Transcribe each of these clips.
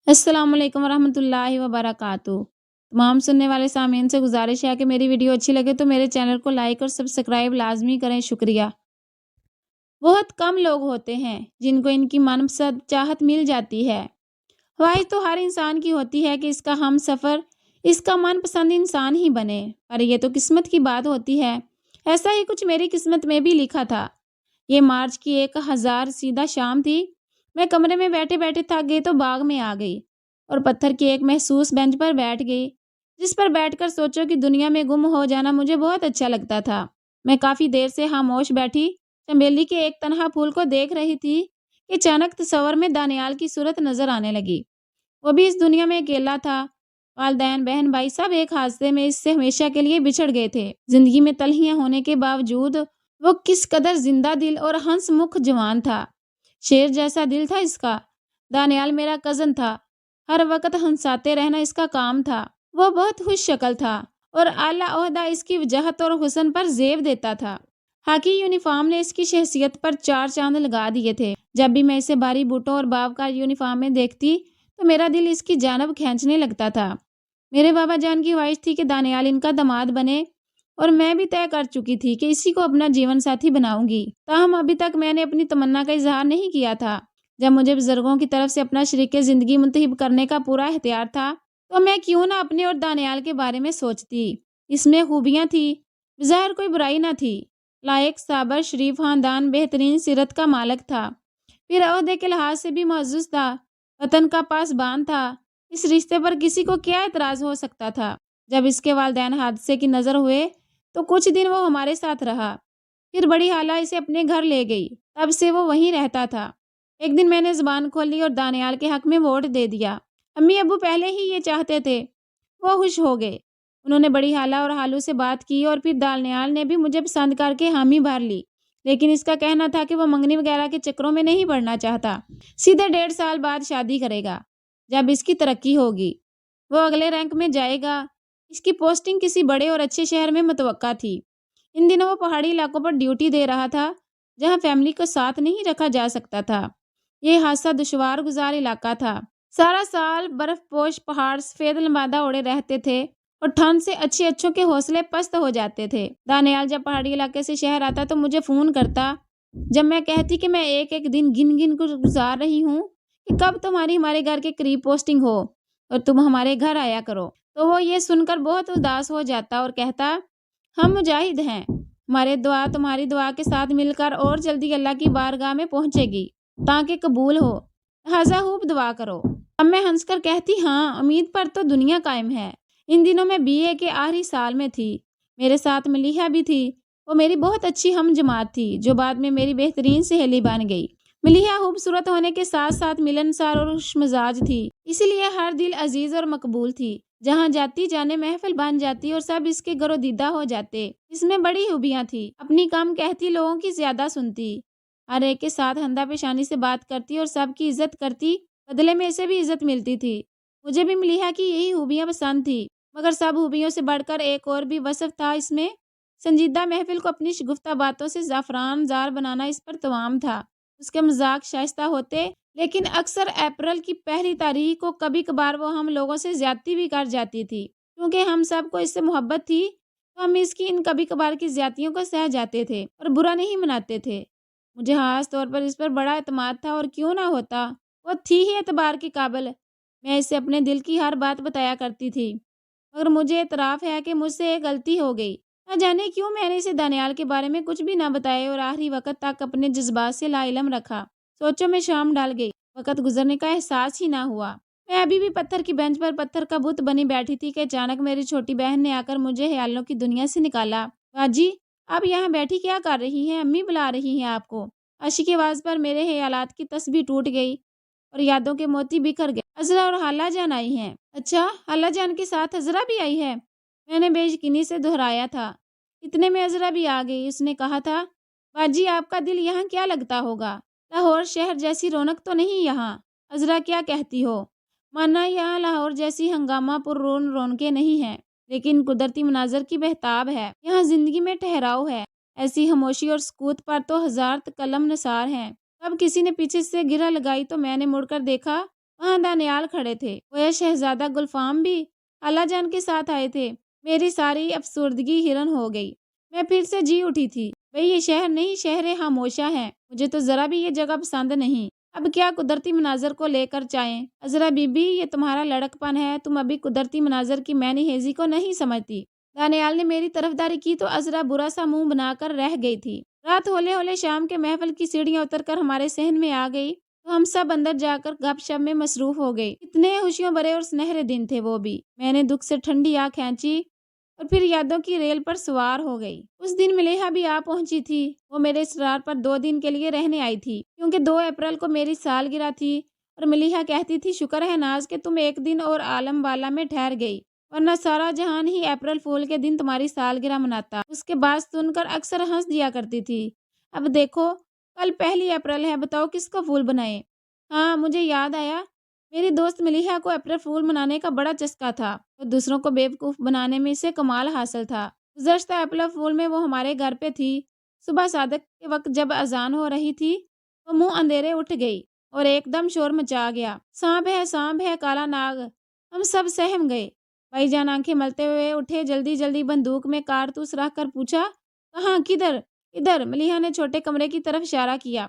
अस्सलाम वालेकुम वरहमतुल्लाहि वबरकातुहू। तमाम सुनने वाले सामीन से गुजारिश है कि मेरी वीडियो अच्छी लगे तो मेरे चैनल को लाइक और सब्सक्राइब लाजमी करें, शुक्रिया। बहुत कम लोग होते हैं जिनको इनकी मनपसंद चाहत मिल जाती है। ख्वाहिश तो हर इंसान की होती है कि इसका हम सफ़र, इसका मनपसंद इंसान ही बने, पर यह तो किस्मत की बात होती है। ऐसा ही कुछ मेरी किस्मत में भी लिखा था। ये मार्च की 1000 सीधा शाम थी। मैं कमरे में बैठे बैठे थक गई तो बाग में आ गई और पत्थर की एक महसूस बेंच पर बैठ गई, जिस पर बैठकर सोचो कि दुनिया में गुम हो जाना मुझे बहुत अच्छा लगता था। मैं काफ़ी देर से खामोश बैठी चमेली के एक तनहा फूल को देख रही थी कि अचानक तस्वर में दानियाल की सूरत नजर आने लगी। वो भी इस दुनिया में अकेला था। वालदैन, बहन, भाई सब एक हादसे में इससे हमेशा के लिए बिछड़ गए थे। जिंदगी में तलहियां होने के बावजूद वो किस कदर जिंदा दिल और हंसमुख जवान था। शेर जैसा दिल था इसका। दानियाल मेरा कजन था। हर वक्त हंसाते रहना इसका काम था। वो बहुत खुश शक्ल था और आला ओहदा इसकी वजहत और हुस्न पर जेब देता था। हाकी यूनिफॉर्म ने इसकी शख्सियत पर चार चांद लगा दिए थे। जब भी मैं इसे भारी बूटों और बावकार यूनिफॉर्म में देखती तो मेरा दिल इसकी जानब खींचने लगता था। मेरे बाबा जान की ख्वाहिश थी कि दानियाल इनका दामाद बने और मैं भी तय कर चुकी थी कि इसी को अपना जीवन साथी बनाऊंगी। ताहम अभी तक मैंने अपनी तमन्ना का इजहार नहीं किया था। जब मुझे बुजुर्गों की तरफ से अपना शरीके ज़िंदगी मुंतखब करने का पूरा इख्तियार था, तो मैं क्यों ना अपने और दानियाल के बारे में सोचती। इसमें खूबियाँ थी, ज़ाहिर कोई बुराई ना थी। लायक, साबर, शरीफ ख़ानदान, बेहतरीन सीरत का मालिक था। फिर ओहदे के लिहाज से भी मुअज़्ज़ज़ था, वतन का पासबान था। इस रिश्ते पर किसी को क्या एतराज़ हो सकता था। जब इसके वालिदैन हादसे की नज़र हुए तो कुछ दिन वो हमारे साथ रहा। फिर बड़ी हाला इसे अपने घर ले गई। तब से वो वहीं रहता था। एक दिन मैंने ज़ुबान खोली और दानियाल के हक में वोट दे दिया। अम्मी अब्बू पहले ही ये चाहते थे। वो खुश हो गए। उन्होंने बड़ी हाला और हालू से बात की और फिर दानियाल ने भी मुझे पसंद करके हामी भर ली। लेकिन इसका कहना था कि वो मंगनी वगैरह के चक्करों में नहीं पड़ना चाहता। सीधे 1.5 साल बाद शादी करेगा, जब इसकी तरक्की होगी। वो अगले रैंक में जाएगा। इसकी पोस्टिंग किसी बड़े और अच्छे शहर में मुतवक्का थी। इन दिनों वो पहाड़ी इलाकों पर ड्यूटी दे रहा था, जहाँ फैमिली को साथ नहीं रखा जा सकता था। ये हादसा दुश्वार गुजार इलाका था। सारा साल बर्फपोश पहाड़ सफेद लंबादा ओढ़े रहते थे और ठंड से अच्छे अच्छों के हौसले पस्त हो जाते थे। दानियाल जब पहाड़ी इलाके से शहर आता तो मुझे फोन करता। जब मैं कहती कि मैं एक एक दिन गिन गिन कर गुजार रही हूँ कि कब तुम्हारी हमारे घर के करीब पोस्टिंग हो और तुम हमारे घर आया करो, तो वो ये सुनकर बहुत उदास हो जाता और कहता, हम मुजाहिद हैं, हमारे दुआ तुम्हारी दुआ के साथ मिलकर और जल्दी अल्लाह की बारगाह में पहुंचेगी ताकि कबूल हो। लिहाजा खूब दुआ करो। अब मैं हंसकर कहती, हाँ, उम्मीद पर तो दुनिया कायम है। इन दिनों मैं बीए के आखिरी साल में थी। मेरे साथ मलीहा भी थी। वो मेरी बहुत अच्छी हम जमात थी, जो बाद में मेरी बेहतरीन सहेली बन गई। मलीहा खूबसूरत होने के साथ साथ मिलनसार और खुशमिजाज थी, इसीलिए हर दिल अजीज और मकबूल थी। जहाँ जाती जाने महफिल बन जाती और सब इसके गरोदीदा हो जाते। इसमें बड़ी खूबियां थी। अपनी कम कहती, लोगों की ज्यादा सुनती, हर एक के साथ हंदा पेशानी से बात करती और सबकी इज्जत करती। बदले में इसे भी इज्जत मिलती थी। मुझे भी मलीहा की यही खूबियां पसंद थी, मगर सब खूबियों से बढ़कर एक और भी वसफ था इसमें। संजीदा महफिल को अपनी शगुफ्ता बातों से ज़ाफ़रान ज़ार बनाना इस पर तमाम था। उसके मजाक शाइस्ता होते, लेकिन अक्सर अप्रैल की पहली तारीख को कभी कभार वो हम लोगों से ज्यादती भी कर जाती थी। क्योंकि हम सबको इससे मोहब्बत थी, तो हम इसकी इन कभी कभार की ज्यादतियों को सह जाते थे और बुरा नहीं मनाते थे। मुझे खास तौर पर इस पर बड़ा एतमाद था और क्यों ना होता, वो थी ही एतबार की काबिल। मैं इसे अपने दिल की हर बात बताया करती थी, मगर मुझे एतराफ़ है कि मुझसे एक गलती हो गई। न जाने क्यों मैंने इसे दानियाल के बारे में कुछ भी ना बताया और आखिरी वक्त तक अपने जज्बात से लाइलम रखा। सोचो मैं शाम डाल गई, वक्त गुजरने का एहसास ही ना हुआ। मैं अभी भी पत्थर की बेंच पर पत्थर का बुत बनी बैठी थी कि अचानक मेरी छोटी बहन ने आकर मुझे ख्यालों की दुनिया से निकाला। बाजी, आप यहाँ बैठी क्या कर रही हैं? अम्मी बुला रही हैं आपको। आशी की आवाज़ पर मेरे ख्यालात की तस्बीह टूट गई और यादों के मोती बिखर गए। अजरा और हाला जान आई हैं। अच्छा, हाला जान के साथ अजरा भी आई है? मैंने बेयकीनी से दोहराया था। इतने में अजरा भी आ गई। उसने कहा था, बाजी आपका दिल यहाँ क्या लगता होगा? लाहौर शहर जैसी रौनक तो नहीं यहाँ। अजरा क्या कहती हो? माना यहाँ लाहौर जैसी हंगामा पुररौन रौनकें नहीं हैं, लेकिन कुदरती मनाजर की बहताब है। यहाँ जिंदगी में ठहराव है। ऐसी खामोशी और सुकूत पर तो हजार कलम नसार हैं। तब किसी ने पीछे से गिरा लगाई तो मैंने मुड़कर देखा वहाँ दानियाल खड़े थे। वो या शहजादा गुलफाम भी खाला जान के साथ आए थे। मेरी सारी अफसुर्दगी हिरन हो गई। मैं फिर से जी उठी थी। भाई ये शहर नहीं, शहर खामोशा है। मुझे तो ज़रा भी ये जगह पसंद नहीं। अब क्या कुदरती मनाज़र को लेकर जाएं? अज़रा बीबी, ये तुम्हारा लड़कपन है। तुम अभी कुदरती मनाज़र की मैनी हेजी को नहीं समझती। दानियाल ने मेरी तरफदारी की तो अज़रा बुरा सा मुंह बनाकर रह गई थी। रात होले होले शाम के महफिल की सीढ़ियां उतरकर हमारे सहन में आ गई तो हम सब अंदर जाकर गपशप में मसरूफ हो गए। इतने खुशियों भरे और सुनहरे दिन थे वो भी। मैंने दुख से ठंडी आँख खींची और फिर यादों की रेल पर सवार हो गई। उस दिन मलेहा भी आ पहुंची थी। वो मेरे इसरार पर 2 दिन के लिए रहने आई थी क्योंकि 2 अप्रैल को मेरी सालगिरह थी और मलीहा कहती थी, शुक्र है नाज कि तुम एक दिन और आलम वाला में ठहर गई, वरना सारा जहान ही अप्रैल फूल के दिन तुम्हारी सालगिरह मनाता। उसके बाद सुनकर अक्सर हंस दिया करती थी। अब देखो, कल 1 अप्रैल है, बताओ किसका फूल बनाए। हाँ, मुझे याद आया, मेरी दोस्त मलीहा को अप्रैल फूल मनाने का बड़ा चस्का था और दूसरों को बेवकूफ़ बनाने में इसे कमाल हासिल था। गुज़श्ता अप्रैल फूल में वो हमारे घर पे थी। सुबह सादक के वक्त जब अजान हो रही थी तो मुंह अंधेरे उठ गई और एकदम शोर मचा गया, सांप है, काला नाग। हम सब सहम गए। भाईजान आंखें मलते हुए उठे, जल्दी जल्दी बंदूक में कारतूस रख कर पूछा, कहाँ, किधर? इधर। मलीहा ने छोटे कमरे की तरफ इशारा किया।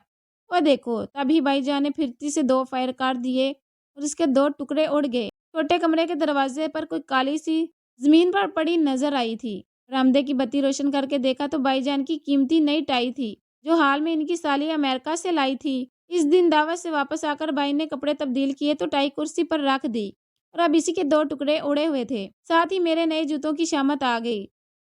वो देखो, तभी भाईजान ने फिरती से 2 फायर काट दिए और उसके 2 टुकड़े उड़ गए। छोटे कमरे के दरवाजे पर कोई काली सी जमीन पर पड़ी नजर आई थी। बरामदे की बत्ती रोशन करके देखा तो भाईजान की कीमती नई टाई थी जो हाल में इनकी साली अमेरिका से लाई थी। इस दिन दावत से वापस आकर भाई ने कपड़े तब्दील किए तो टाई कुर्सी पर रख दी और अब इसी के 2 टुकड़े उड़े हुए थे। साथ ही मेरे नए जूतों की शामत आ गई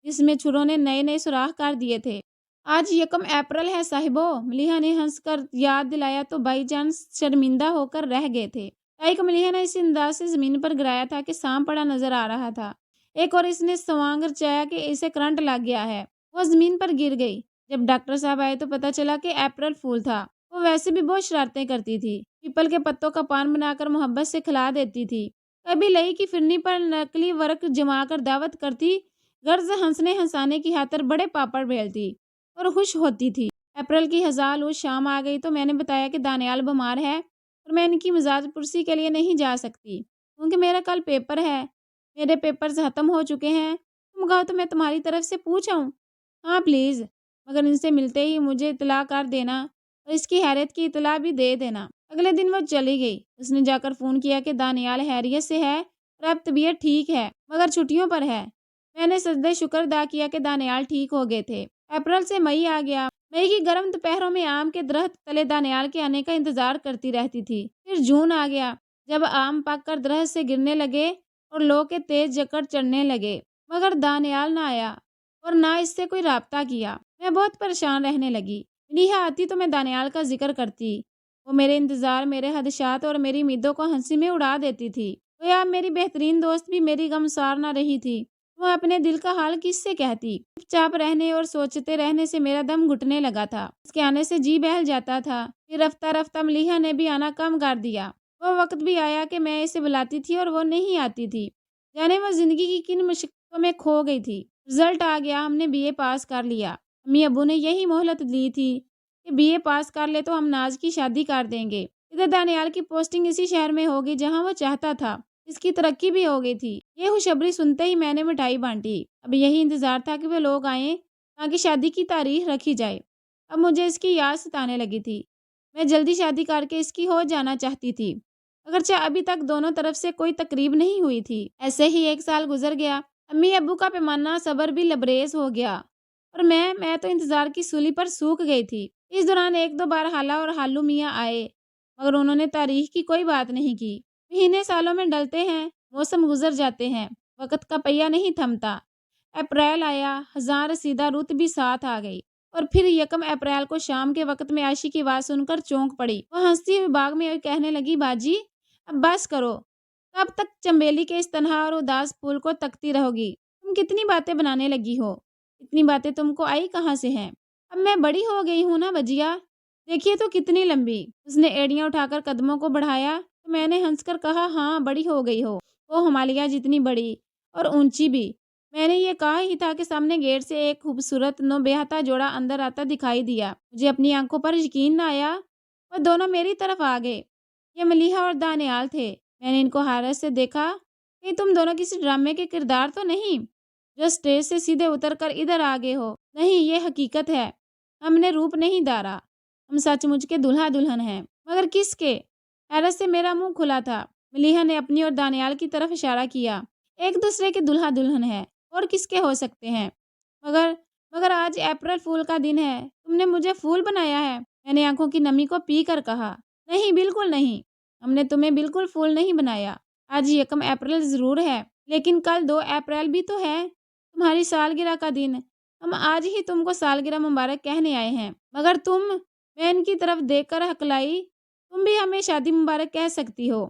जिसमें छुरों ने नए नए सुराख कर दिए थे। आज 1 अप्रैल है साहिबो, मलीहा ने हंसकर याद दिलाया तो भाईजान शर्मिंदा होकर रह गए थे। टाई को मलीहा ने इस अंदाज से जमीन पर गिराया था कि सांप पड़ा नजर आ रहा था। एक और इसने सवांग रचाया कि इसे करंट लग गया है। वो जमीन पर गिर गई। जब डॉक्टर साहब आए तो पता चला कि अप्रैल फूल था। वो वैसे भी बहुत शरारतें करती थी। पीपल के पत्तों का पान बनाकर मोहब्बत से खिला देती थी। कभी लई की फिरनी पर नकली वर्क जमाकर दावत करती, गर्ज हंसने हंसाने की खातिर बड़े पापड़ बेलती और खुश होती थी। अप्रैल की हजार उस शाम आ गई तो मैंने बताया कि दानियाल बीमार है और मैं इनकी मिजाज पुरसी के लिए नहीं जा सकती क्योंकि मेरा कल पेपर है। मेरे पेपर्स ख़त्म हो चुके हैं। तुम कहो तो मैं तुम्हारी तरफ से पूछ आऊँ? हाँ प्लीज़, मगर इनसे मिलते ही मुझे इतला कर देना और इसकी हैरत की इतला भी दे देना। अगले दिन वो चली गई। उसने जाकर फ़ोन किया कि दानियाल हैरियत से है और अब तबीयत ठीक है मगर छुट्टियों पर है। मैंने सजदे शुक्र अदा किया कि दानियाल ठीक हो गए थे। अप्रैल से मई आ गया। मई की गर्म दोपहरों में आम के दरख्त तले दानियाल के आने का इंतजार करती रहती थी। फिर जून आ गया जब आम पककर दरख्त से गिरने लगे और लोग के तेज जकड़ चढ़ने लगे, मगर दानियाल ना आया और ना इससे कोई राब्ता किया। मैं बहुत परेशान रहने लगी। मलीहा आती तो मैं दानियाल का जिक्र करती। वो मेरे इंतजार, मेरे हदशात और मेरी उम्मीदों को हंसी में उड़ा देती थी। तो यार मेरी बेहतरीन दोस्त भी मेरी गमसार ना रही थी। वह अपने दिल का हाल किससे कहती। चुपचाप रहने और सोचते रहने से मेरा दम घुटने लगा था। उसके आने से जी बहल जाता था। फिर रफ्ता रफ्ता मलीहा ने भी आना कम कर दिया। वो वक्त भी आया कि मैं इसे बुलाती थी और वो नहीं आती थी। जाने वो जिंदगी की किन मुश्किलों में खो गई थी। रिजल्ट आ गया, हमने बीए पास कर लिया। अम्मी अबू ने यही मोहलत दी थी कि बीए पास कर ले तो हम नाज की शादी कर देंगे। इधर दानियाल की पोस्टिंग इसी शहर में होगी जहाँ वो चाहता था। इसकी तरक्की भी हो गई थी। ये खुशखबरी सुनते ही मैंने मिठाई बांटी। अब यही इंतजार था कि वे लोग आएं ताकि शादी की तारीख रखी जाए। अब मुझे इसकी याद सताने लगी थी। मैं जल्दी शादी करके इसकी हो जाना चाहती थी, अगरचे अभी तक दोनों तरफ से कोई तकरीब नहीं हुई थी। ऐसे ही 1 साल गुजर गया। अम्मी अब्बू का पैमाना सब्र भी लबरेज हो गया और मैं तो इंतजार की सूली पर सूख गई थी। इस दौरान 1-2 बार हाला और हालू मियाँ आए मगर उन्होंने तारीख की कोई बात नहीं की। महीने सालों में डलते हैं, मौसम गुजर जाते हैं, वक्त का पहिया नहीं थमता। अप्रैल आया, हजार रसीदा रुत भी साथ आ गई और फिर 1 अप्रैल को शाम के वक्त में आशी की आवाज़ सुनकर चौंक पड़ी। वह हंसती हुई बाग में कहने लगी, बाजी अब बस करो, कब तक चंबेली के इस तन्हा और उदास फूल को तकती रहोगी। तुम कितनी बातें बनाने लगी हो, इतनी बातें तुमको आई कहाँ से हैं। अब मैं बड़ी हो गई हूँ ना बजिया, देखिए तो कितनी लंबी। उसने एड़ियाँ उठाकर कदमों को बढ़ाया तो मैंने हंसकर कहा, हाँ बड़ी हो गई हो, वो हिमालय जितनी बड़ी और ऊंची भी। मैंने ये कहा ही था कि सामने गेट से एक खूबसूरत नो बेहता जोड़ा अंदर आता दिखाई दिया। मुझे अपनी आंखों पर यकीन न आया। वह दोनों मेरी तरफ आ गए। یہ ملیحہ اور دانیال تھے۔ میں نے ان کو حیرت سے دیکھا کہ تم دونوں کسی ڈرامے کے کردار تو نہیں جو اسٹیج سے سیدھے اتر کر ادھر آگے ہو؟ نہیں، یہ حقیقت ہے۔ ہم نے روپ نہیں دھارا، ہم سچ مچ کے دلہا دلہن ہیں۔ مگر کس کے؟ حیرت سے میرا منہ کھلا تھا۔ ملیحہ نے اپنی اور دانیال کی طرف اشارہ کیا۔ ایک دوسرے کے دلہا دلہن ہے، اور کس کے ہو سکتے ہیں؟ مگر مگر آج اپریل فول کا دن ہے، تم نے مجھے پھول بنایا ہے؟ میں نے آنکھوں کی نمی کو پی کر کہا۔ نہیں، بالکل نہیں، ہم نے تمہیں بالکل پھول نہیں بنایا۔ آج 1 اپریل ضرور ہے، لیکن کل 2 اپریل بھی تو ہے، تمہاری سالگرہ کا دن۔ ہم آج ہی تم کو سالگرہ مبارک کہنے آئے ہیں۔ مگر تم، میں ان کی طرف دیکھ کر ہکلائی، تم بھی ہمیں شادی مبارک کہہ سکتی ہو۔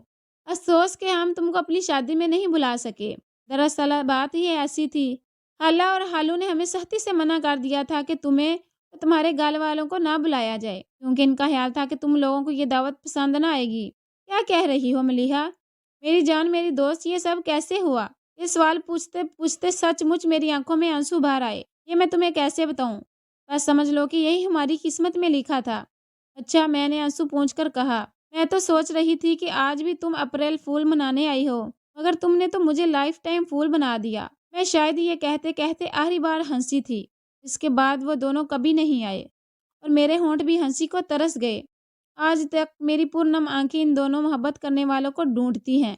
افسوس کہ ہم تم کو اپنی شادی میں نہیں بلا سکے۔ دراصل بات ہی ایسی تھی، خالہ اور خالو نے ہمیں سختی سے منع کر دیا تھا کہ تمہیں اور تمہارے گھر والوں کو نہ بلایا جائے، کیونکہ ان کا خیال تھا کہ تم لوگوں کو یہ دعوت پسند نہ آئے گی۔ کیا کہہ رہی ہو ملیحہ؟ میری جان، میری دوست، یہ سب کیسے ہوا؟ یہ سوال پوچھتے پوچھتے سچ مچ میری آنکھوں میں آنسو بہر آئے۔ یہ میں تمہیں کیسے بتاؤں؟ بس سمجھ لو کہ یہی ہماری قسمت میں لکھا تھا۔ اچھا، میں نے آنسو پونچھ کر کہا، میں تو سوچ رہی تھی کہ آج بھی تم اپریل فول منانے آئی ہو، مگر تم نے تو مجھے لائف ٹائم فول بنا دیا۔ میں شاید یہ کہتے کہتے آخری بار ہنسی تھی۔ اس کے بعد وہ دونوں کبھی نہیں آئے، اور میرے ہونٹ بھی ہنسی کو ترس گئے۔ آج تک میری پرنم آنکھیں ان دونوں محبت کرنے والوں کو ڈھونڈتی ہیں۔